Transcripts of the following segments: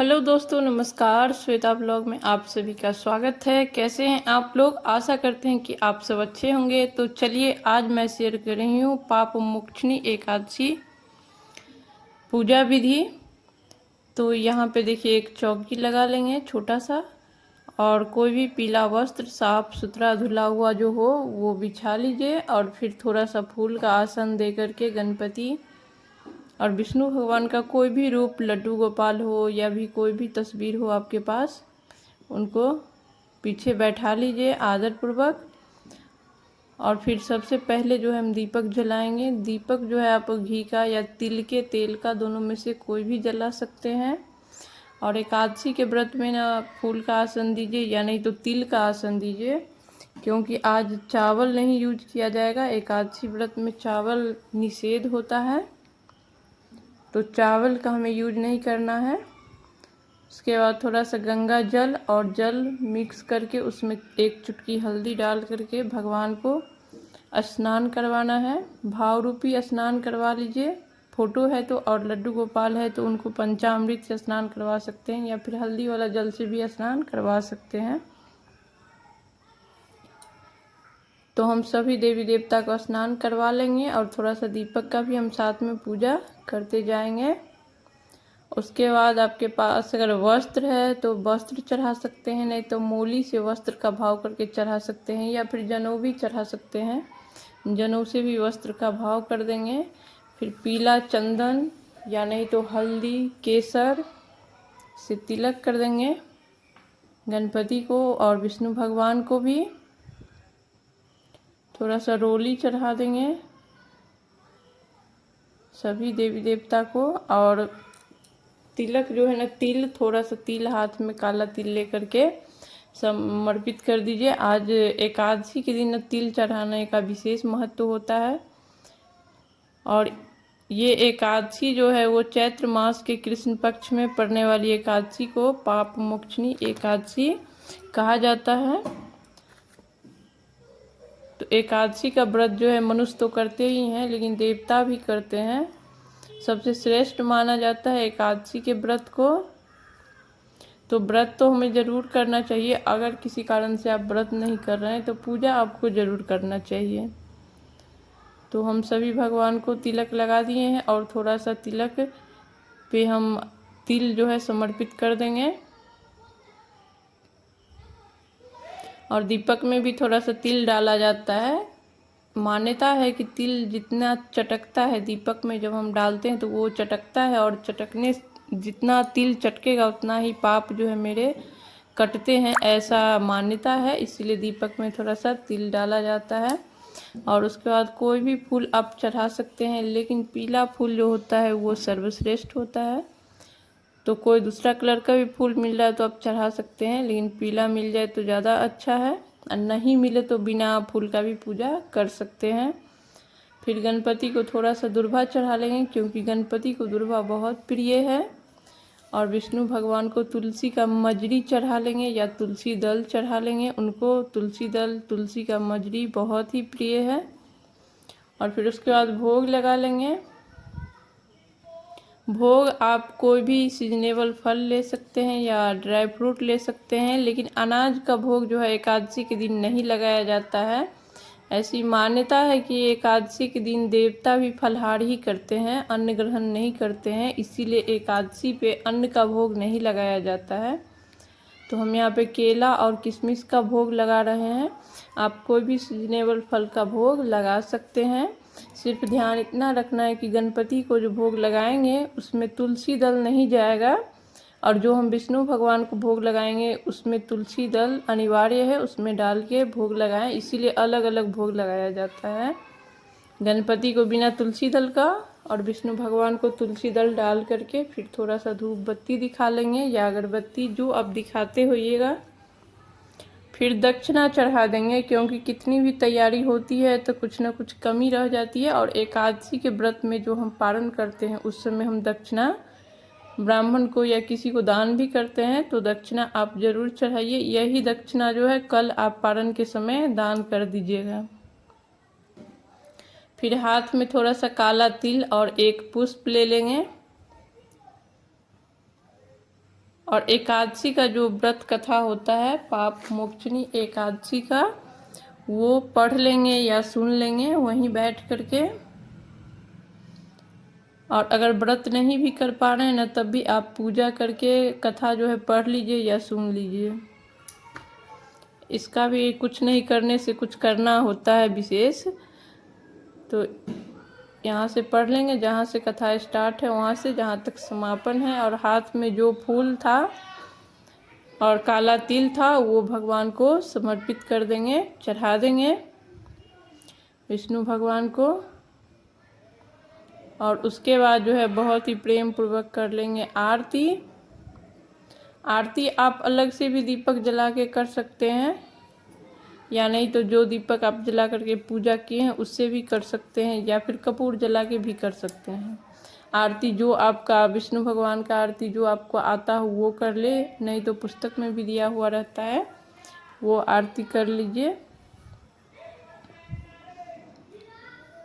Hello दोस्तों, नमस्कार। Shweta blog में आप सभी का स्वागत है। कैसे हैं आप लोग? आशा करते हैं कि आप सब अच्छे होंगे। तो चलिए, आज मैं शेयर कर रही हूँ पाप मोक्षणी एकादशी पूजा विधि। तो यहाँ पे देखिए, एक चौकी लगा लेंगे छोटा सा, और कोई भी पीला वस्त्र साफ सुथरा धुला हुआ जो हो वो बिछा लीजिए। और फिर थोड़ा सा फूल का आसन दे करके गणपति और विष्णु भगवान का कोई भी रूप, लड्डू गोपाल हो या भी कोई भी तस्वीर हो आपके पास, उनको पीछे बैठा लीजिए आदर पूर्वक। और फिर सबसे पहले जो है हम दीपक जलाएंगे। दीपक जो है आप घी का या तिल के तेल का, दोनों में से कोई भी जला सकते हैं। और एकादशी के व्रत में ना फूल का आसन दीजिए या नहीं तो तिल का आसन दीजिए, क्योंकि आज चावल नहीं यूज किया जाएगा। एकादशी व्रत में चावल निषेध होता है, तो चावल का हमें यूज नहीं करना है। उसके बाद थोड़ा सा गंगा जल और जल मिक्स करके उसमें एक चुटकी हल्दी डाल करके भगवान को स्नान करवाना है। भाव रूपी स्नान करवा लीजिए। फोटो है तो और लड्डू गोपाल है तो उनको पंचामृत से स्नान करवा सकते हैं, या फिर हल्दी वाला जल से भी स्नान करवा सकते हैं। तो हम सभी देवी देवता का स्नान करवा लेंगे और थोड़ा सा दीपक का भी हम साथ में पूजा करते जाएंगे। उसके बाद आपके पास अगर वस्त्र है तो वस्त्र चढ़ा सकते हैं, नहीं तो मूली से वस्त्र का भाव करके चढ़ा सकते हैं, या फिर जनेऊ भी चढ़ा सकते हैं। जनेऊ से भी वस्त्र का भाव कर देंगे। फिर पीला चंदन या नहीं तो हल्दी केसर से तिलक कर देंगे गणपति को और विष्णु भगवान को भी। थोड़ा सा रोली चढ़ा देंगे सभी देवी देवता को। और तिलक जो है ना, तिल, थोड़ा सा तिल हाथ में काला तिल लेकर के समर्पित कर दीजिए। आज एकादशी के दिन तिल चढ़ाने का विशेष महत्व होता है। और ये एकादशी जो है वो चैत्र मास के कृष्ण पक्ष में पड़ने वाली एकादशी को पाप मोक्षणी एकादशी कहा जाता है। तो एकादशी का व्रत जो है मनुष्य तो करते ही हैं, लेकिन देवता भी करते हैं। सबसे श्रेष्ठ माना जाता है एकादशी के व्रत को। तो व्रत तो हमें ज़रूर करना चाहिए। अगर किसी कारण से आप व्रत नहीं कर रहे हैं तो पूजा आपको ज़रूर करना चाहिए। तो हम सभी भगवान को तिलक लगा दिए हैं और थोड़ा सा तिलक पे हम तिल जो है समर्पित कर देंगे। और दीपक में भी थोड़ा सा तिल डाला जाता है। मान्यता है कि तिल जितना चटकता है दीपक में जब हम डालते हैं तो वो चटकता है, और चटकने जितना तिल चटकेगा उतना ही पाप जो है मेरे कटते हैं, ऐसा मान्यता है। इसीलिए दीपक में थोड़ा सा तिल डाला जाता है। और उसके बाद कोई भी फूल आप चढ़ा सकते हैं, लेकिन पीला फूल जो होता है वो सर्वश्रेष्ठ होता है। तो कोई दूसरा कलर का भी फूल मिल रहा है तो आप चढ़ा सकते हैं, लेकिन पीला मिल जाए तो ज़्यादा अच्छा है। और नहीं मिले तो बिना फूल का भी पूजा कर सकते हैं। फिर गणपति को थोड़ा सा दुर्वा चढ़ा लेंगे, क्योंकि गणपति को दुर्वा बहुत प्रिय है। और विष्णु भगवान को तुलसी का मजरी चढ़ा लेंगे या तुलसी दल चढ़ा लेंगे। उनको तुलसी दल, तुलसी का मजरी बहुत ही प्रिय है। और फिर उसके बाद भोग लगा लेंगे। भोग आप कोई भी सीजनेबल फल ले सकते हैं या ड्राई फ्रूट ले सकते हैं, लेकिन अनाज का भोग जो है एकादशी के दिन नहीं लगाया जाता है। ऐसी मान्यता है कि एकादशी के दिन देवता भी फलाहार ही करते हैं, अन्न ग्रहण नहीं करते हैं, इसीलिए एकादशी पे अन्न का भोग नहीं लगाया जाता है। तो हम यहाँ पे केला और किशमिश का भोग लगा रहे हैं। आप कोई भी सीजनेबल फल का भोग लगा सकते हैं। सिर्फ ध्यान इतना रखना है कि गणपति को जो भोग लगाएंगे उसमें तुलसी दल नहीं जाएगा, और जो हम विष्णु भगवान को भोग लगाएंगे उसमें तुलसी दल अनिवार्य है, उसमें डाल के भोग लगाएं। इसीलिए अलग अलग भोग लगाया जाता है। गणपति को बिना तुलसी दल का और विष्णु भगवान को तुलसी दल डाल करके फिर थोड़ा सा धूप बत्ती दिखा लेंगे या अगरबत्ती, जो आप दिखाते होइएगा। फिर दक्षिणा चढ़ा देंगे, क्योंकि कितनी भी तैयारी होती है तो कुछ ना कुछ कमी रह जाती है। और एकादशी के व्रत में जो हम पारण करते हैं उस समय हम दक्षिणा ब्राह्मण को या किसी को दान भी करते हैं, तो दक्षिणा आप जरूर चढ़ाइए। यही दक्षिणा जो है कल आप पारण के समय दान कर दीजिएगा। फिर हाथ में थोड़ा सा काला तिल और एक पुष्प ले लेंगे। और एकादशी का जो व्रत कथा होता है पाप मोक्षणी एकादशी का, वो पढ़ लेंगे या सुन लेंगे वहीं बैठ करके। और अगर व्रत नहीं भी कर पा रहे हैं ना, तब भी आप पूजा करके कथा जो है पढ़ लीजिए या सुन लीजिए। इसका भी कुछ नहीं करने से कुछ करना होता है विशेष। तो यहाँ से पढ़ लेंगे, जहाँ से कथा स्टार्ट है वहाँ से जहाँ तक समापन है। और हाथ में जो फूल था और काला तिल था वो भगवान को समर्पित कर देंगे, चढ़ा देंगे विष्णु भगवान को। और उसके बाद जो है बहुत ही प्रेम पूर्वक कर लेंगे आरती। आरती आप अलग से भी दीपक जला के कर सकते हैं, या नहीं तो जो दीपक आप जला करके पूजा किए हैं उससे भी कर सकते हैं, या फिर कपूर जला के भी कर सकते हैं। आरती जो आपका विष्णु भगवान का आरती जो आपको आता हो वो कर ले, नहीं तो पुस्तक में भी दिया हुआ रहता है वो आरती कर लीजिए।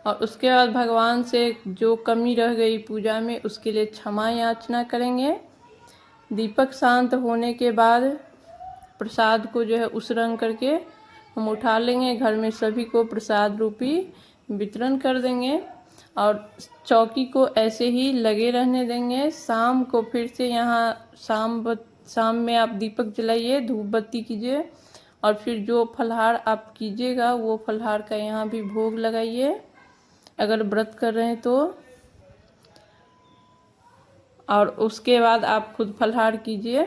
और उसके बाद भगवान से जो कमी रह गई पूजा में उसके लिए क्षमा याचना करेंगे। दीपक शांत होने के बाद प्रसाद को जो है उसरंग करके हम उठा लेंगे, घर में सभी को प्रसाद रूपी वितरण कर देंगे। और चौकी को ऐसे ही लगे रहने देंगे। शाम को फिर से यहाँ शाम में आप दीपक जलाइए, धूप बत्ती कीजिए, और फिर जो फलहार आप कीजिएगा वो फलहार का यहाँ भी भोग लगाइए अगर व्रत कर रहे हैं तो। और उसके बाद आप खुद फलहार कीजिए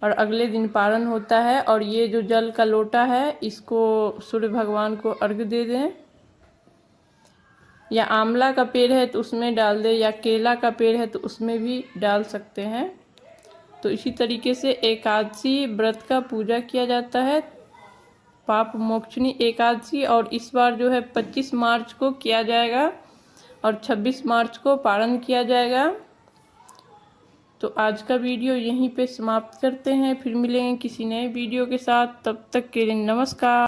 और अगले दिन पारण होता है। और ये जो जल का लोटा है इसको सूर्य भगवान को अर्घ्य दे दें, या आंवला का पेड़ है तो उसमें डाल दें, या केला का पेड़ है तो उसमें भी डाल सकते हैं। तो इसी तरीके से एकादशी व्रत का पूजा किया जाता है, पाप मोक्षणी एकादशी। और इस बार जो है 25 मार्च को किया जाएगा और 26 मार्च को पारण किया जाएगा। तो आज का वीडियो यहीं पे समाप्त करते हैं, फिर मिलेंगे किसी नए वीडियो के साथ। तब तक के लिए नमस्कार।